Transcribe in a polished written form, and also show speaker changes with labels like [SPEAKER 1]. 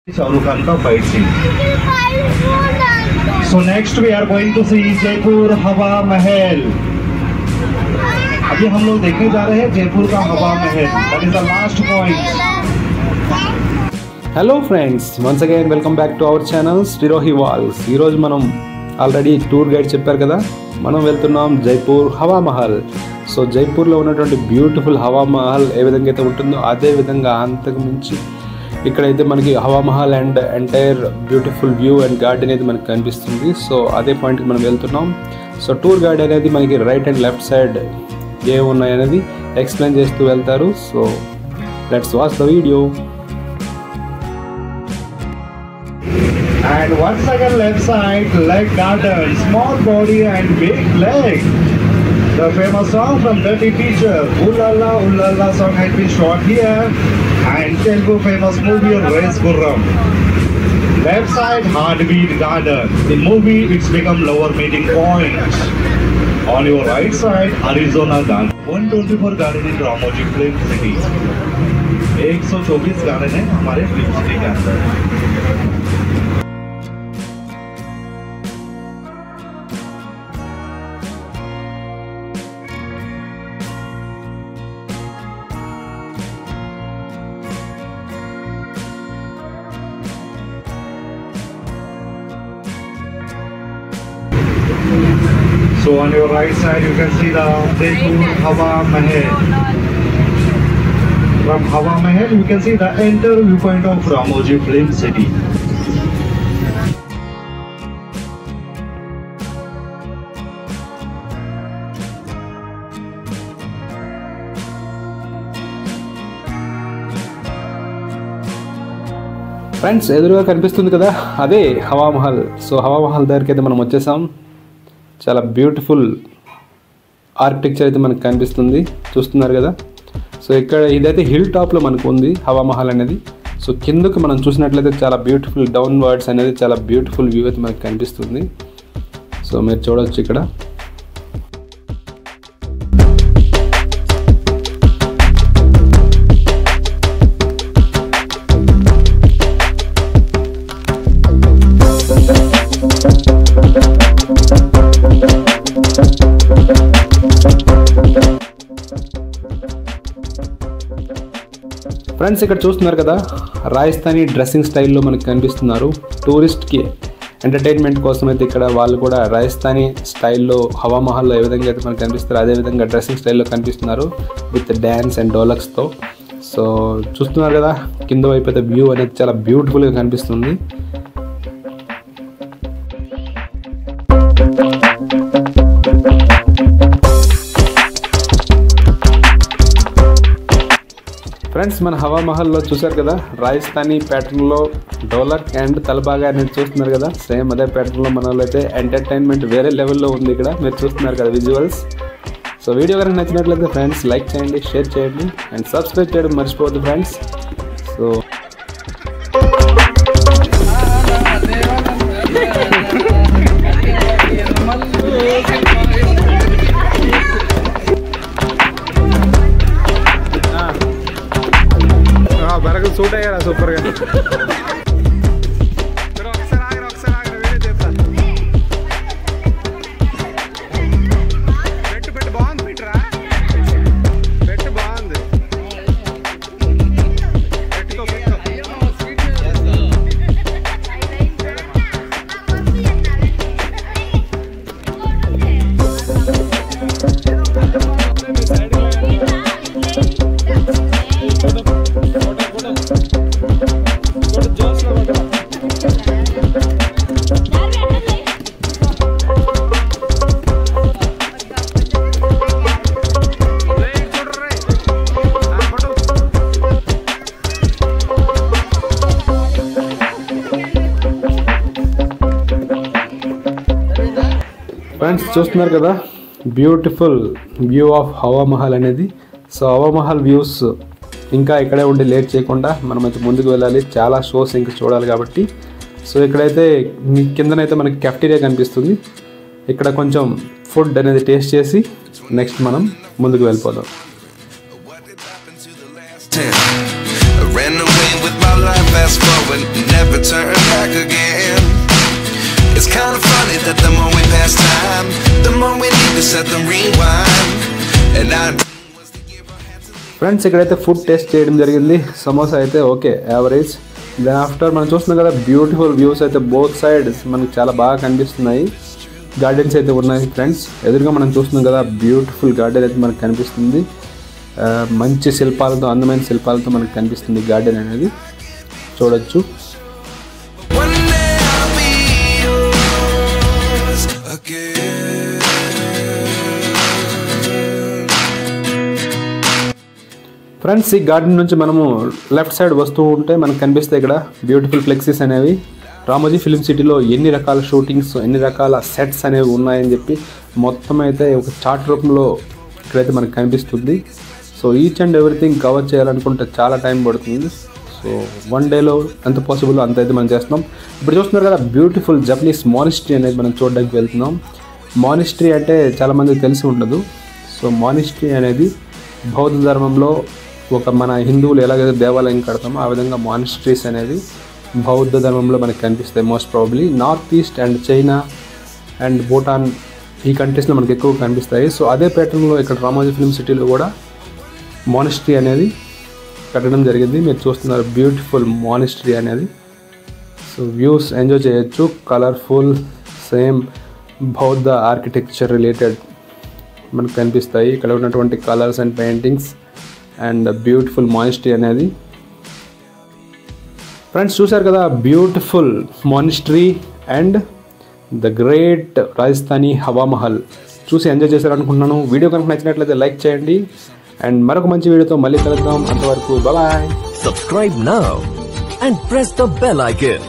[SPEAKER 1] Shahrukh Khan का fight scene. So next we are going to see Jaipur हवा महल. अभी हम लोग देखने जा रहे हैं जयपुर का हवा महल. That is the last point.
[SPEAKER 2] Hello friends, once again welcome back to our channel Stirohi Walls. ఈ రోజు మనం ఆల్రెడీ టూర్ గైడ్ చెప్పారు కదా, మనం వెళ్తున్నాం జైపూర్ హవా మహల్. సో జైపూర్లో ఉన్నటువంటి బ్యూటిఫుల్ హవా మహల్ ఏ విధంగా అయితే ఉంటుందో అదే విధంగా అంతకు మించి ఇక్కడైతే మనకి Hawa Mahal and entire beautiful view and garden అయితే మనకి కనిపిస్తుంది. సో అదే పాయింట్కి మనం వెళ్తున్నాం. సో టూర్ గైడ్ అనేది మనకి రైట్ అండ్ లెఫ్ట్ సైడ్ ఏమి ఉన్నాయనేది ఎక్స్ప్లెయిన్ చేస్తూ వెళ్తారు. So let's watch the video.
[SPEAKER 1] And once again left side leg garden, small body and big leg. The famous song from Dirty Teacher, Ooh La La song has been shot here. And Telugu famous movie Race Gurram. Left side Heartbeat Garden. In movie it's become lower meeting point. On your right side Arizona Garden. 124 garden in Ramoji Film City. 124 garden है हमारे film city के अंदर. So on your right side you can see the Jaipur Hawa Mahal. From Hawa Mahal you can see the entire viewpoint of Ramoji Film City.
[SPEAKER 2] Friends ఎదురుగా కనిపిస్తుంది కదా అదే Hawa Mahal. So Hawa Mahal దగ్గరికి అయితే మనం వచ్చేసాం. చాలా బ్యూటిఫుల్ ఆర్కిటెక్చర్ అయితే మనకు కనిపిస్తుంది, చూస్తున్నారు కదా. సో ఇక్కడ ఇదైతే హిల్ టాప్లో మనకు ఉంది హవా మహల్ అనేది. సో కిందకు మనం చూసినట్లయితే చాలా బ్యూటిఫుల్ డౌన్ వర్డ్స్ అనేది చాలా బ్యూటిఫుల్ వ్యూ అయితే మనకు కనిపిస్తుంది. సో మీరు చూడవచ్చు ఇక్కడ. ఫ్రెండ్స్ ఇక్కడ చూస్తున్నారు కదా రాజస్థానీ డ్రెస్సింగ్ స్టైల్లో మనకు కనిపిస్తున్నారు. టూరిస్ట్కి ఎంటర్టైన్మెంట్ కోసం అయితే ఇక్కడ వాళ్ళు కూడా రాజస్థానీ స్టైల్లో హవా మహల్లో ఏ విధంగా అయితే మనకు కనిపిస్తారో అదేవిధంగా డ్రెస్సింగ్ స్టైల్లో కనిపిస్తున్నారు విత్ డ్యాన్స్ అండ్ డోలక్స్తో. సో చూస్తున్నారు కదా కింద వైపు అయితే వ్యూ అనేది చాలా బ్యూటిఫుల్గా కనిపిస్తుంది. ఫ్రెండ్స్ మన హవా మహల్లో చూసారు కదా రాజస్థానీ ప్యాటర్న్లో డోలక్ అండ్ తలబాగా అనేది చూస్తున్నారు కదా. సేమ్ అదే ప్యాటర్న్లో మన వాళ్ళు అయితే ఎంటర్టైన్మెంట్ వేరే లెవెల్లో ఉంది ఇక్కడ, మీరు చూస్తున్నారు కదా విజువల్స్. సో వీడియో కనుక నచ్చినట్లయితే ఫ్రెండ్స్ లైక్ చేయండి, షేర్ చేయండి అండ్ సబ్స్క్రైబ్ చేయడం మర్చిపోవద్దు ఫ్రెండ్స్. సో బరగ సూట్ అయ్యారా సూపర్గా. ఫ్రెండ్స్ చూస్తున్నారు కదా beautiful view of Hawa Mahal అనేది. సో హవా మహల్ వ్యూస్ ఇంకా ఇక్కడే ఉండి లేట్ చేయకుండా మనమైతే ముందుకు వెళ్ళాలి, చాలా షోస్ ఇంకా చూడాలి కాబట్టి. సో ఇక్కడైతే కిందనైతే మనకి కెఫ్టీరియా కనిపిస్తుంది. ఇక్కడ కొంచెం ఫుడ్ అనేది టేస్ట్ చేసి నెక్స్ట్ మనం ముందుకు వెళ్ళిపోదాం.
[SPEAKER 3] Ran away with my life, fast forward.
[SPEAKER 2] Friends ఇక్కడైతే ఫుడ్ టేస్ట్ చేయడం జరిగింది. సమోసా అయితే ఓకే యావరేజ్. దెన్ ఆఫ్టర్ మనం చూస్తున్నాం కదా బ్యూటిఫుల్ వ్యూస్ అయితే బోత్ సైడ్స్ మనకి చాలా బాగా కనిపిస్తున్నాయి. గార్డెన్స్ అయితే ఉన్నాయి ఫ్రెండ్స్. ఎదురుగా మనం చూస్తున్నాం కదా బ్యూటిఫుల్ గార్డెన్ అయితే మనకు కనిపిస్తుంది. మంచి శిల్పాలతో, అందమైన శిల్పాలతో మనకు కనిపిస్తుంది గార్డెన్ అనేది చూడొచ్చు. ఫ్రెండ్స్ ఈ గార్డెన్ నుంచి మనము లెఫ్ట్ సైడ్ వస్తూ ఉంటే మనకు కనిపిస్తాయి ఇక్కడ బ్యూటిఫుల్ ఫ్లెక్సీస్ అనేవి. రామోజీ ఫిల్మ్ సిటీలో ఎన్ని రకాల షూటింగ్స్, ఎన్ని రకాల సెట్స్ అనేవి ఉన్నాయని చెప్పి మొత్తం అయితే ఒక చార్ట్ రూపంలో ఇక్కడైతే మనకు కనిపిస్తుంది. So each and everything cover చేయాలనుకుంటే చాలా టైం పడుతుంది. సో వన్ డేలో ఎంత పాసిబుల్ అంత అయితే మనం చేస్తున్నాం. ఇప్పుడు చూస్తున్నారు కదా బ్యూటిఫుల్ జపనీస్ మానిస్ట్రీ అనేది మనం చూడడానికి వెళ్తున్నాం. మానిస్ట్రీ అంటే చాలామందికి తెలిసి ఉండదు. సో మానిస్ట్రీ అనేది బౌద్ధ ధర్మంలో ఒక మన హిందువులు ఎలాగైతే దేవాలయం కడతామో ఆ విధంగా మానిస్ట్రీస్ అనేది బౌద్ధ ధర్మంలో మనకి కనిపిస్తాయి. Most probably north east and China and Bhutan ఈ కంట్రీస్లో మనకి ఎక్కువ కనిపిస్తాయి. సో అదే ప్యాటర్న్లో ఇక్కడ రామోజీ ఫిల్మ్ సిటీలో కూడా మానిస్ట్రీ అనేది కట్టడం జరిగింది. మీరు చూస్తున్నారు బ్యూటిఫుల్ మానిస్ట్రీ అనేది. సో వ్యూస్ ఎంజాయ్ చేయొచ్చు. కలర్ఫుల్ సేమ్ బౌద్ధ ఆర్కిటెక్చర్ రిలేటెడ్ మనకు కనిపిస్తాయి. ఇక్కడ ఉన్నటువంటి colours and paintings and beautiful monastery అనేది. ఫ్రెండ్స్ చూశారు కదా beautiful monastery and the great Rajasthani Hawa Mahal చూసి ఎంజాయ్ చేశారనుకుంటున్నాను. వీడియో కనుక నచ్చినట్లయితే లైక్ చేయండి అండ్ మరొక మంచి వీడియోతో మళ్ళీ కలుద్దాం. అంతవరకు bye.
[SPEAKER 3] Subscribe now and press the bell icon.